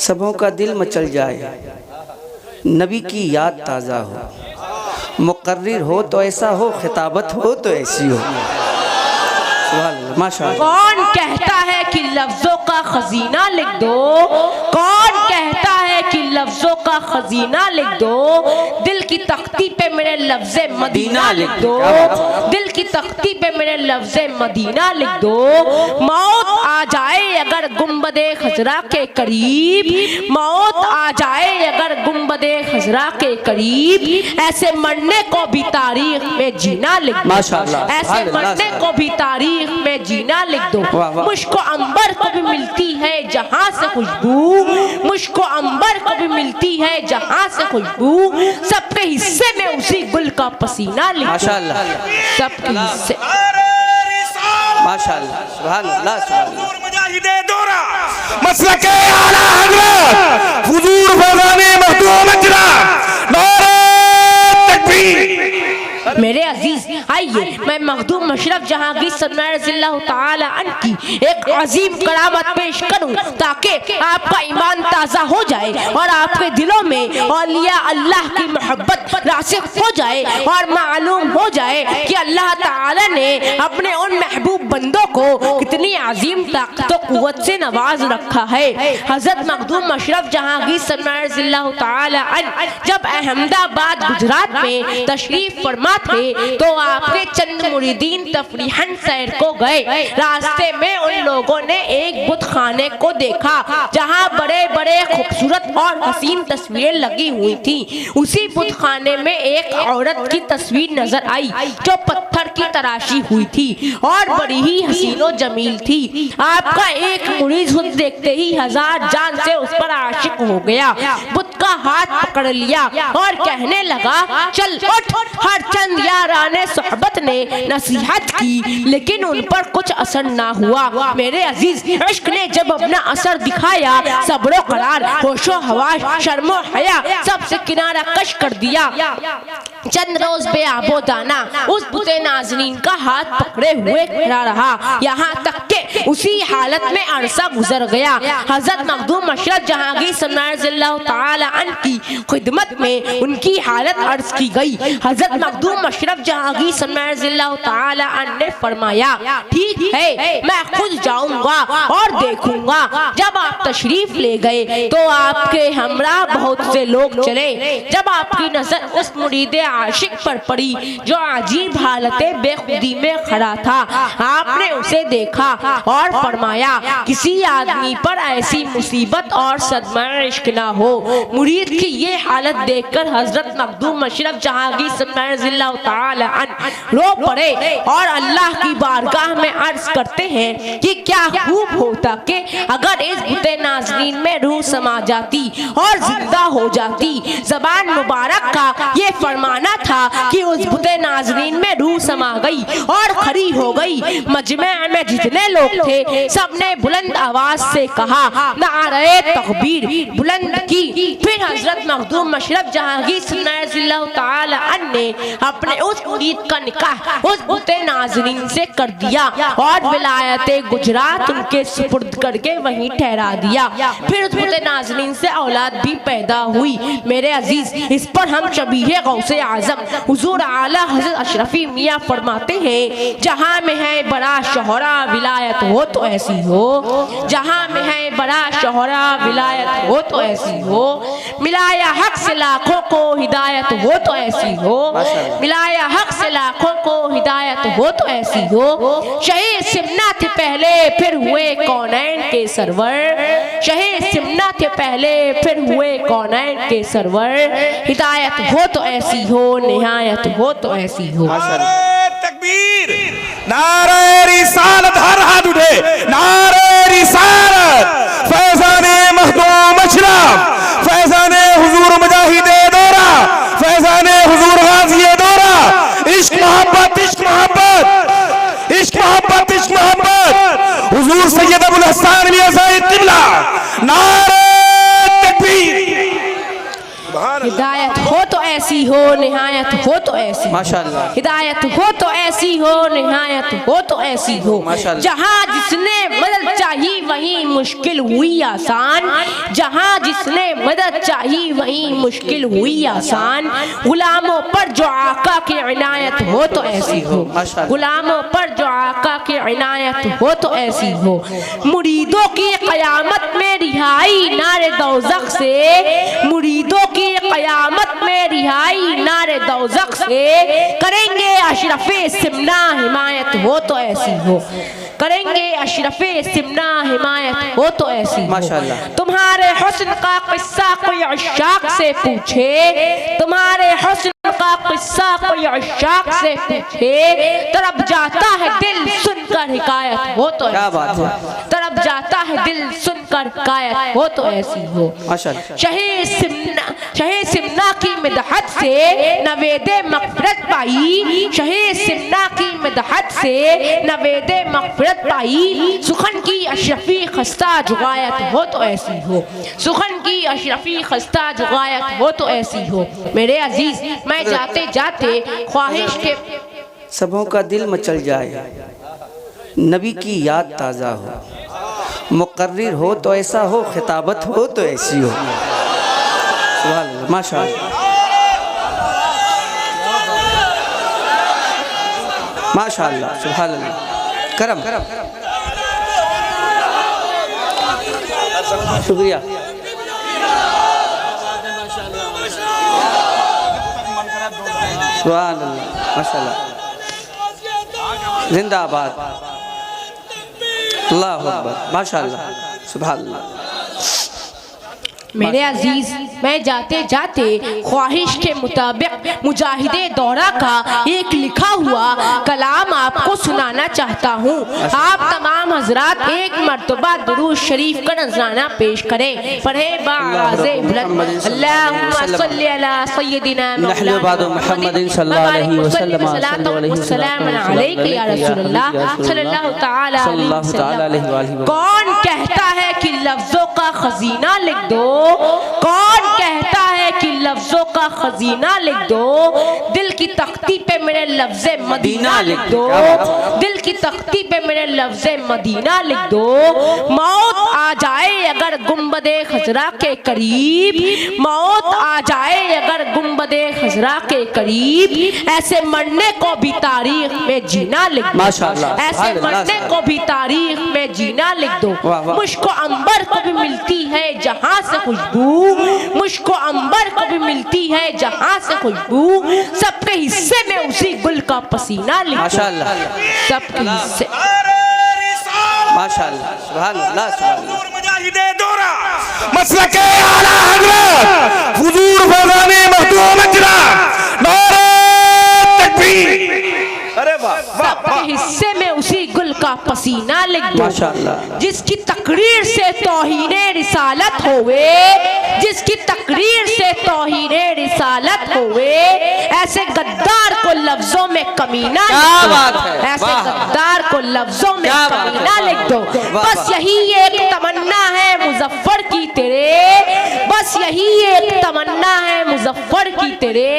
सबों का दिल मचल जाए, नबी की याद ताज़ा हो, मुकर्रिर हो तो ऐसा हो, खिताबत हो तो ऐसी हो। माशाअल्लाह। कौन कहता है कि लफ्जों का खजीना लिख दो, कौन कहता है कि लफ्जों का खजीना लिख दो, दिल की तख्ती पे मेरे लफ्ज़े मदीना लिख दो, दिल की तख्ती पे मेरे लफ्ज़े मदीना लिख दो। मौत आ जाए अगर गुंबदे खजरा के करीब, मौत आ जाए अगर गुंबदे खजरा के करीब, ऐसे मरने को भी तारीख में जीना लिख दो, माशाअल्लाह। ऐसे मरने को भी तारीख में जीना लिख दो। मुझको अंबर को भी मिलती है जहां से खुशबू, मुझको अंबर को भी मिलती है जहां से खुशबू, सबके हिस्से में उसी गुल का पसीना लिख दो। माशाअल्लाह, सबके हिस्से माशाअल्लाह, सुभान अल्लाह, सुभान अल्लाह। मुजाहिदे दौरा मसलके आला हज़रत हुजूर फैज़ाने मखदूम अजरा, नारे तकबीर। मेरे अजीज आइए, मैं मखदूम मशरफ जहांगीर सरदार रज़ियल्लाहु ताला अन्हु की एक अजीम करामत पेश करूं ताकि आपका ईमान ताज़ा हो जाए और आपके दिलों में औलिया अल्लाह की मोहब्बत रासिख हो जाए और मालूम हो जाए कि अल्लाह ताला ने अपने उन महबूब बंदों को कितनी अजीम ताकत और कुव्वत से नवाज रखा है। हज़रत मखदूम मशरफ जहांगीर सरदार रज़ियल्लाहु ताला अन्हु जब अहमदाबाद गुजरात में तशरीफ फरमा थे तो आपके चंद मुरीदीन तफरीहन सैर को गए। रास्ते में उन लोगों ने एक बुत खाने को देखा जहां बड़े बड़े खूबसूरत और हसीन तस्वीरें लगी हुई थी। उसी बुत खाने में एक औरत की तस्वीर नजर आई जो पत्थर की तराशी हुई थी और बड़ी ही हसीनो जमील थी। आपका एक मुरीद खुद देखते ही हजार जान से उस पर आशिक हो गया। बुत का हाथ पकड़ लिया और कहने लगा, चल उठ। हर चंद याराने सोहबत ने नसीहत की लेकिन उन पर कुछ असर ना हुआ। मेरे अजीज, इश्क ने जब अपना असर दिखाया, सब्रो करार, होशो हवास, शर्मो हया सबसे किनारा कश कर दिया। चंद रोज बेआबो दाना उस बुते नाज़रीन का हाथ पकड़े हुए खड़ा रहा, यहाँ तक के उसी हालत में अरसा गुजर गया। हज़रत मखदूम मशरफ जहांगीर सरदार रज़ियल्लाहु ताला अन्हु की खिदमत में उनकी हालत अर्ज की गई। हज़रत मखदूम मशरफ जहांगीर सरदार रज़ियल्लाहु ताला अन्हु ने फरमाया, ठीक है, मैं खुद जाऊंगा और देखूंगा। जब आप तशरीफ ले गए तो आपके हमरा बहुत से लोग चले। जब आपकी नजर उस मुरीद आशिक पर पड़ी जो अजीब हालत बेखुदी में खड़ा था, आपने उसे देखा और फरमाया, किसी आदमी पर ऐसी मुसीबत और सदमा इश्क ना हो। मुरीद की ये हालत देखकर हज़रत मखदूम मशरफ जहांगीर सरदार रज़ियल्लाहु ताला अन्हु रो पड़े और अल्लाह की बारगाह में अर्ज करते हैं कि क्या खूब होता कि अगर इस बुते नाज़रीन में रूह समा जाती और जिंदा हो जाती। ज़बान मुबारक का ये फरमाना था कि उस बुते नाज़रीन में रूह समा गई और खड़ी हो गई। मजमे में जितने लोग थे सबने बुलंद आवाज से कहा, नारे तकबीर बुलंद की। फिर हज़रत मखदूम मशरफ जहांगीर सरदार रज़ियल्लाहु ताला अन्हु ने अपने उस मुरीद का निकाह उस बुते नाज़रीन से कर दिया और विलायते गुजरात उनके सुपुर्द करके वहीं ठहरा दिया। फिर उस बुते नाज़रीन से औलाद भी पैदा हुई। मेरे अजीज, इस पर हम शबीह गौसे आज़म हुजूर आला हज़रत अशरफी मियाँ फरमाते हैं, जहाँ में है बड़ा शोहरा विलायत हो तो ऐसी हो, जहाँ में है बड़ा शोहरा विलायत हो तो ऐसी हो, मिलाया हक से लाखों को हिदायत हो तो ऐसी हो, मिलाया हक से लाखों को हिदायत हो तो ऐसी हो। शहीद सिमना थे पहले फिर हुए कौनैन के सरवर, शहीद सिमना थे पहले फिर हुए कौनैन के सरवर, हिदायत हो तो ऐसी हो, निहायत हो तो ऐसी हो। तकबीर, नारे रिसालत, हर हाथ उठे, नारे रिसालत, फैज़ाने मखदूम अशरफ, फैज़ाने हुजूर मुजाहिदे दौरा, फैज़ाने हुजूर गाज़िए दौरा। इश्क मोहब्बत, इश्क मोहब्बत, इश्क मोहब्बत, इश्क मोहब्बत, हुजूर सैयद अबुल हसन मियां साहिब क़िबला, नारे तकबीर। हिदायत हो तो ऐसी ऐसी हो, निहायत हो तो ऐसी, माशाअल्लाह। हिदायत हो तो ऐसी हो, निहायत हो तो ऐसी हो। माशाअल्लाह। जहाँ जिसने मदद चाहिए वहीं मुश्किल हुई आसान, जहाँ जिसने मदद चाहिए वहीं मुश्किल हुई आसान। गुलामों पर जो आका की इनायत हो तो ऐसी हो, गुलामों पर जो आका की इनायत हो तो ऐसी हो। मुरीदों की क़यामत में रिहाई नारे दौज़ख से, मुरीदों की क़यामत में रिहाई नारे दौज़ख से। करेंगे अशरफ़े सिमना हिमायत हो तो ऐसी हो, करेंगे अशरफ़े सिमना हिमायत हो तो ऐसी हो। तुम्हारे हुस्न का किस्सा कोई अशाक से पूछे, तुम्हारे हुस्न का किस्सा कोई अशाक से पूछे, तरफ जाता है दिल सुनकर हिकायत हो तो ऐसी हो, तरफ जाता है दिल सुनकर हिकायत हो तो ऐसी हो। शहे सिमना की मिदहत से नवेदे मग़फ़िरत पाई, शहे सिमना की मिदहत से नवेदे मग़फ़िरत पाई। सुखन की अशरफ़ी खस्ता जुगायत हो तो ऐसी हो, सुखन की अशरफ़ी खस्ता जुगायत हो तो ऐसी हो। मेरे अजीज, मैं जाते जाते ख्वाहिश के सबों का दिल मचल जाए, नबी की याद ताज़ा हो, मुकर्रिर हो तो ऐसा हो, खिताबत हो तो ऐसी हो। सुभान अल्लाह, माशाअल्लाह, माशाअल्लाह, सुभान अल्लाह, करम, शुक्रिया। सुभान अल्लाह, माशाअल्लाह, जिंदाबाद, अल्लाहु अकबर, माशाअल्लाह, सुभान अल्लाह। मेरे अजीज, मैं जाते जाते ख्वाहिश के मुताबिक मुजाहिदे दौरा का एक लिखा हुआ कलाम आपको सुनाना चाहता हूँ। आप तमाम हजरात एक मर्तबा दुरूद शरीफ का नजराना पेश करें। पढ़े बाज़े बुलंद अल्लाहुम्मा सल्ली अला सय्यदिना मुहम्मदिन सल्लल्लाहु अलैहि वसल्लम अलैका या रसूलल्लाह सल्लल्लाहु तआला अलैहि वसल्लम। कौन कहता है कि लफ्जों का खजीना लिख दो, कौन कहता है कि लफ्जों का खजीना लिख दो, दिल की तख्ती पे मेरे लफ्ज़े मदीना लिख दो, दिल की तख्ती पे मेरे लफ्ज़े मदीना लिख दो। मौत आ जाए अगर गुंबदे खजरा के करीब, मौत आ जाए अगर गुंबदे खजरा के करीब, ऐसे मरने को भी तारीख में जीना लिख दो, ऐसे मरने को भी तारीख में जीना लिख दो। मुझको अंबर को भी मिलती है जहाँ से खुशबू, मुझको अंबर को भी मिलती है जहाँ से खुशबू, सबके हिस्से में उसी गुल का पसीना लिख दो, सबके हिस्से। माशाअल्लाह, सुभान अल्लाह, सुभान अल्लाह। मुजाहिदे दौरा मसलके आला हज़रत हुजूर फैज़ाने मखदूम अजरा, नारे तकबीर। अरे वाह, सबके हिस्से में उसी गुल का पसीना लिख दो, माशाअल्लाह। जिसकी तकरीर से तौहीने रिसालत होवे, जिसकी तकरीर से तौहीने रिसालत होवे, ऐसे गद्दार को लफ्जों में कमीना लिख दो, ऐसे गद्दार को लफ्जों में कमीना लिख दो। बस यही एक तमन्ना है मुजफ्फर की तेरे, बस यही एक तमन्ना है मुजफ्फर की तेरे,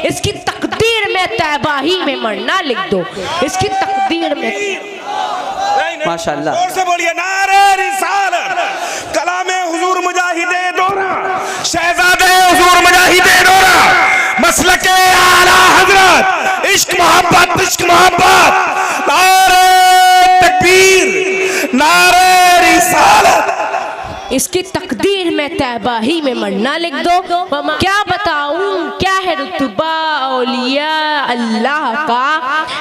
इसकी तकदीर में तैबाही में मरना लिख दो, इसकी तकदीर में। माशाअल्लाह, और से बोलिए नारे रिसालत, कलामे हुजूर मुजाहिदे दौरा, शहजादे हुजूर मुजाहिदे दौरा, मसलके आला हज़रत, इश्क मोहब्बत, इश्क मोहब्बत, नारे तकबीर, नारे रिसालत। इसकी तकदीर में तैबाही में मरना लिख दो। क्या बताऊं क्या है रुतबा औलिया अल्लाह का,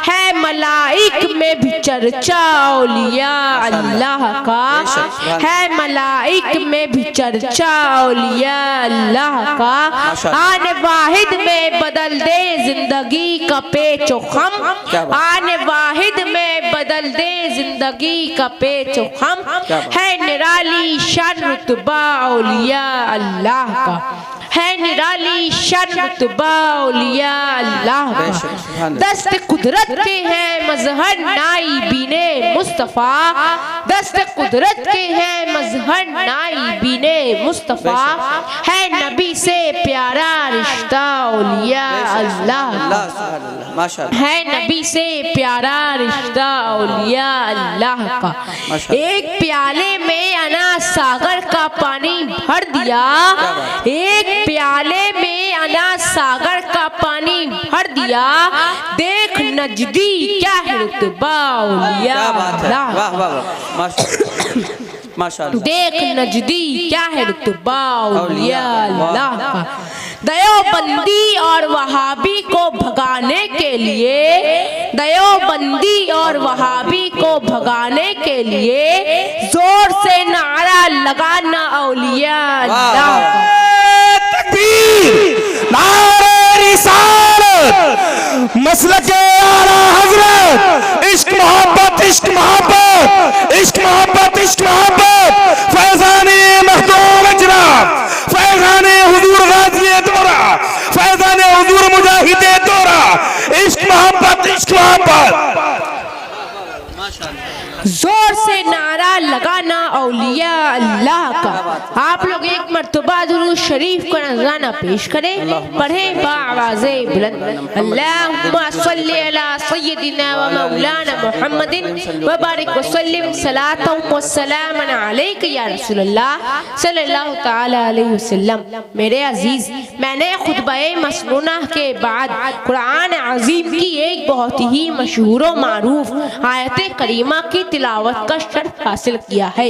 है मलाइक में भी चर्चा औलिया अल्लाह का, है मलाइक में भी चर्चा औलिया अल्लाह का। आने वाहिद में बदल दे जिंदगी का पेचो खम, आने वाहिद में बदल दे जिंदगी का पेचो खम, है निराली शान रुतबा औलिया अल्लाह का, है निराली शान रुतबा औलिया अल्लाह का। दस्त कुदरत के हैं मजहर नाइबीने मुस्तफ़ा, दस्त कुदरत के हैं मजहर नाइबीने मुस्तफ़ा, है नबी से प्यारा रिश्ता औलिया अल्लाह अल्लाह सुभान अल्लाह माशाअल्लाह। है, नबी से प्यारा रिश्ता औलिया अल्लाह का। एक प्याले में अनास सागर का पानी भर दिया, एक प्याले में अनास सागर का पानी भर दिया, देख नजदी क्या है रुतबा औलिया क्या बात है, अल्लाह। वाह वाह वाह माशाअल्लाह माशाअल्लाह। देख नजदी क्या है रुतबा औलिया अल्लाह का। दयोबंदी और वहाबी को भगाने के लिए, दयोबंदी और वहाबी को भगाने के लिए जोर से नारा लगाना औलिया अल्लाह का। तकबीर, नारे रिसालत, मसलके आला हजरत, इश्क मोहब्बत, इश्क मोहब्बत, इश्क मोहब्बत, इश्क मोहब्बत, फैजाने मखदूम अजराब, फैजाने हुजूर गाज़ी दौरा, फैजाने हुजूर मुजाहिदे दौरा, इश्क मोहब्बत, इश्क मोहब्बत। जोर से नारा लगाना औलिया अल्लाह का। आप लोग एक मर्तबा दुरूद शरीफ का नजराना पेश करें, पढ़ें बाआवाज़े बुलंद। अल्लाहुम्मा सल्ली अला सय्यदिना व मौलाना मुहम्मदिन व बारिक व सल्लिम सलातन व सलामन अलैका या रसूलल्लाह सल्लल्लाहु तआला अलैहि वसल्लम। मेरे अजीज, मैंने खुतबे मसनूना के बाद कुरान अजीम की एक बहुत ही मशहूर व मारूफ आयत करीमा की तिलावत का शर्फ हासिल किया है।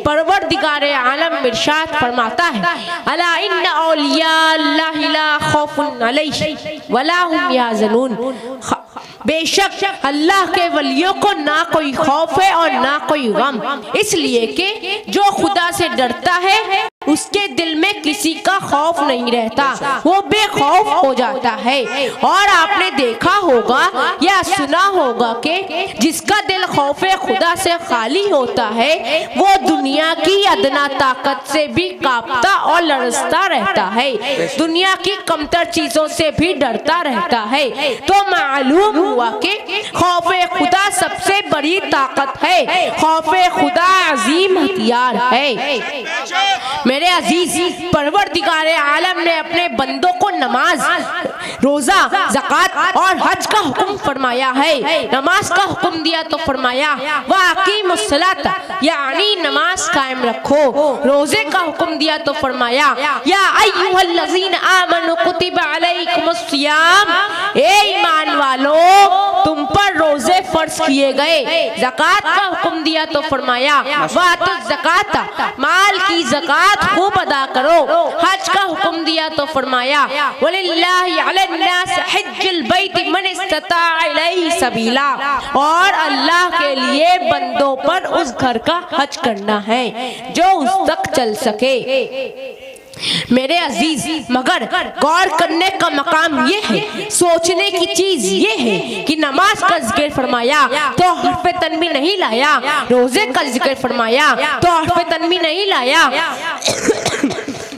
परवरदिगार आलम इरशाद फरमाता है, अला इन्ना औलिया अल्लाहि ला खौफुन अलैहिम वला हुम यहज़नून। बेशक अल्लाह के वलियों को ना कोई खौफ है और ना कोई गम, इसलिए कि जो खुदा से डरता है उसके दिल में किसी का खौफ नहीं रहता, वो बेखौफ हो जाता है। और आपने देखा होगा या सुना होगा कि जिसका दिल खौफ खुदा से खाली होता है वो दुनिया की अदना ताकत से भी कांपता और लरजता रहता है, दुनिया की कमतर चीजों से भी डरता रहता है। तो मालूम हुआ कि खौफ खुदा सबसे बड़ी ताकत है, खौफ खुदा अजीम हथियार है। मेरे अजीज, परवरदिगार आलम ने अपने बंदों को नमाज, रोजा, ज़कात और हज का हुक्म फरमाया है। नमाज का हुक्म दिया तो फरमाया वाक़ीमुस्सलात, यानी नमाज कायम रखो। रोजे का हुक्म दिया तो फरमाया या अय्युहल्लज़ीना आमनू कुतिबा अलैकुमुस्सियाम, ए ईमान वालों तुम पर रोजे फर्ज किए गए। ज़कात का हुक्म दिया तो फरमाया वातुज़ ज़कात, माल की ज़कात खूब अदा करो। हज का हुक्म दिया तो फरमाया वलिल्लाहि अलन्नास हज्जुल बैत मन इस्तताअ इलैहि सबीला, और अल्लाह के लिए बंदों पर उस घर का हज करना है जो उस तक चल सके। मेरे अजीज, मगर गौर करने का मकाम ये है, सोचने की चीज ये है कि नमाज का जिक्र फरमाया तो हर्फ तन्वी नहीं लाया, रोजे का जिक्र फरमाया तो हर्फ तन्वी नहीं लाया,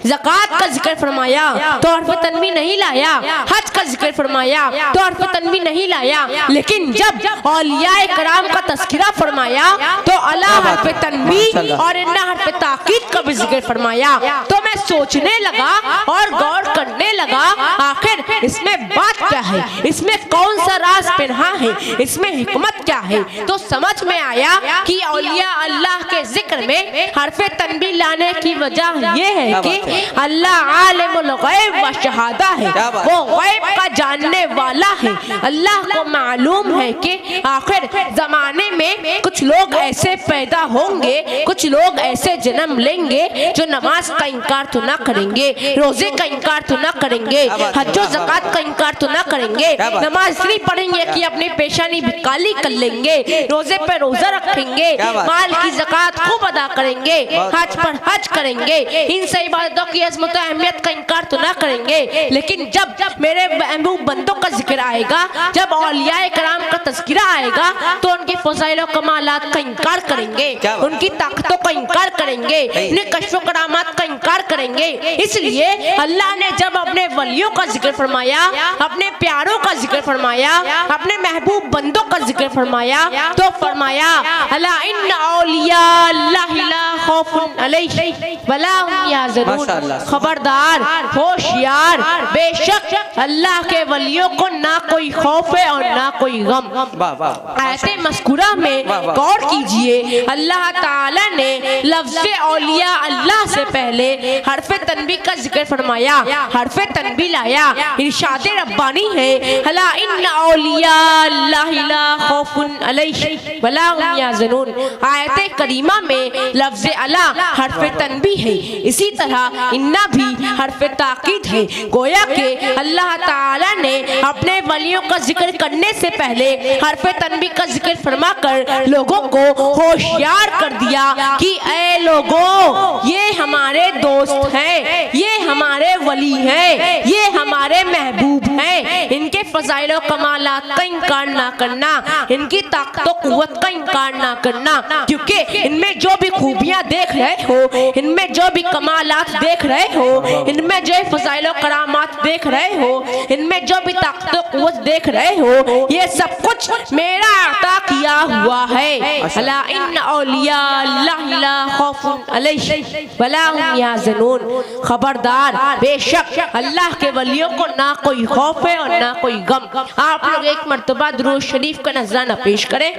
ज़कात का जिक्र फरमाया तो हर्फ तन्वी नहीं लाया, हज का जिक्र फरमाया तो हर्फ तन्वी नहीं लाया। लेकिन जब औलियाए कराम का तस्किरा फरमाया तो अला हर्फ तन्वी और इन्ना हर्फ ताकीद का भी जिक्र फरमाया। तो मैं सोचने लगा और गौर करने लगा, आखिर इसमें बात क्या है, इसमें कौन सा राज पिन्हा है, इसमें हिकमत क्या है। तो समझ में आया कि औलिया अल्लाह के जिक्र में हर्फ तन्वी लाने की वजह ये है कि अल्लाह आलिमुल गैब व शहादा है, वो गैब का जानने वाला है। अल्लाह को मालूम है कि आखिर जमाने में कुछ लोग ऐसे पैदा होंगे, कुछ लोग ऐसे जन्म लेंगे जो नमाज का इनकार तो ना करेंगे, रोजे का इनकार तो ना करेंगे, हज्जो ज़कात का इनकार तो ना करेंगे, नमाज इसलिए पढ़ेंगे कि अपनी पेशानी भी काली कर लेंगे, रोजे पे रोजा रखेंगे, माल की ज़कात खूब अदा करेंगे, हज पर हज करेंगे, इन सही इबादतों की अज़मत अहमियत का इनकार तो ना करेंगे। लेकिन जब मेरे महबूब बंदों का जिक्र आएगा, जब औलियाए कराम का तज़किरा आएगा तो उनके फ़ज़ाइल और कमालात का इनकार करेंगे, उनकी ताकतों का इनकार करेंगे, उनके कश्फ करामात का इनकार करेंगे। इसलिए अल्लाह ने जब अपने वलियों का जिक्र फरमाया, अपने अपने प्यारों का जिक्र फरमाया, अपने महबूब बंदों का जिक्र फरमाया, तो फरमाया अला इन्ना औलिया अल्लाह ला खौफुन अलैहिम वला हुम यहज़नून। माशाअल्लाह। खबरदार, होशियार, बेशक अल्लाह के वलियों को ना कोई खौफ है और ना कोई गम। वाह वाह। आयते मज़कूरा में गौर कीजिए, अल्लाह ताला ने लफ्ज़ औलिया अल्लाह से पहले हरफ़े तनबी का जिक्र फरमाया, हरफ़े तनबी लाया। इरशाद रब्बानी है अला इन्ना औलिया अल्लाह ला खौफुन अलैहिम वला हुम यहज़नून। आयते करीमा में लफ्ज़ अला हरफ़े तनबी है, इसी तरह इन्ना भी हरफ़े ताकीद है। गोया के अल्लाह ताला ने अपने वलियों का जिक्र करने से पहले हरफ़े तनबी का जिक्र फरमाकर लोगों को होशियार कर दिया कि ऐ लोगों, ये हमारे दोस्त हैं, ये हमारे वली हैं, ये हमारे महबूब हैं। इनके फ़ज़ाइल व कमालात का इनकार ना करना, इनकी ताकत व क़ुव्वत का इनकार ना करना, क्योंकि इनमें जो भी खूबियाँ देख रहे हो, इनमें जो भी कमालात देख रहे हो, इनमें जो फ़ज़ाइल व करामात देख रहे हो, इनमें जो भी ताकत व क़ुव्वत देख रहे हो, ये सब कुछ मेरा अता किया हुआ है। अला इन्ना औलिया अल्लाह ला खौफुन अलैहिम वला हुम यहज़नून। खबरदार, बेशक अल्लाह के वलियों को ना कोई खौफ है और ना कोई गम। आप लोग एक मर्तबा दुरूद शरीफ का नजराना पेश करें।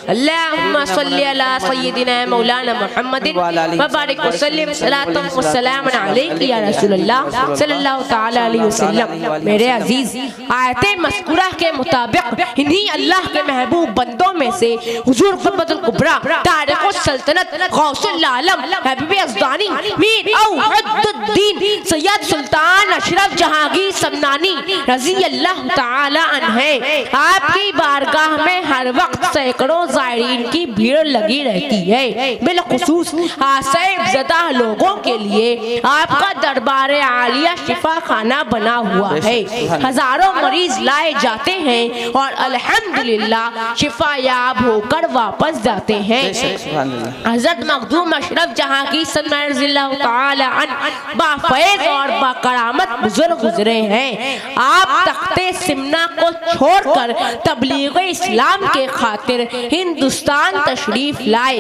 अल्लाहुम्मा सल्ली अला सय्यिदिना मौलाना मुहम्मदिन व बारिक व सल्लिम सलातन व सलामन अलैका या रसूलल्लाह सल्लल्लाहु तआला अलैहि वसल्लम। मेरे अजीज, आयते मज़कूरा के मुताबिक इन्हीं अल्लाह के महबूब बंदों में से हुजूर क़ुतबुल कुबरा तारिक़ुस सल्तनत गौसुल आलम हबीब अज़दानी मीर औहद्दुद्दीन सैयद सुल्तान अशरफ जहांगीर समनानी रज़ी अल्लाह ताला अन्हे, आपकी बारगाह में हर वक्त सैकड़ों ज़ायरीन की भीड़ लगी रहती है। बिलखुसूस आसैब ज़दा लोगों के लिए आपका दरबार आलिया शिफा खाना बना हुआ है। हजारों मरीज लाए जाते हैं और अल्हम्दुलिल्लाह शिफा याब होकर वापस जाते हैं। हज़रत मखदूम अशरफ जहांगीर रज़ियल्लाहु ताला अन्हु बाफैज़ और बाकरामत बुजुर्ग गुजरे हैं। आप तख्ते सिमना को छोड़कर तबलीग इस्लाम के खातिर हिंदुस्तान तशरीफ लाए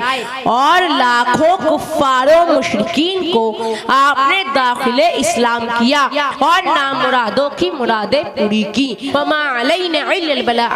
और लाखों कुफ्फारों मुशरिकीन को आपने दाखिले इस्लाम किया और नामुरादों की मुरादें पूरी की। वमा अलैना इल्लल बलाग।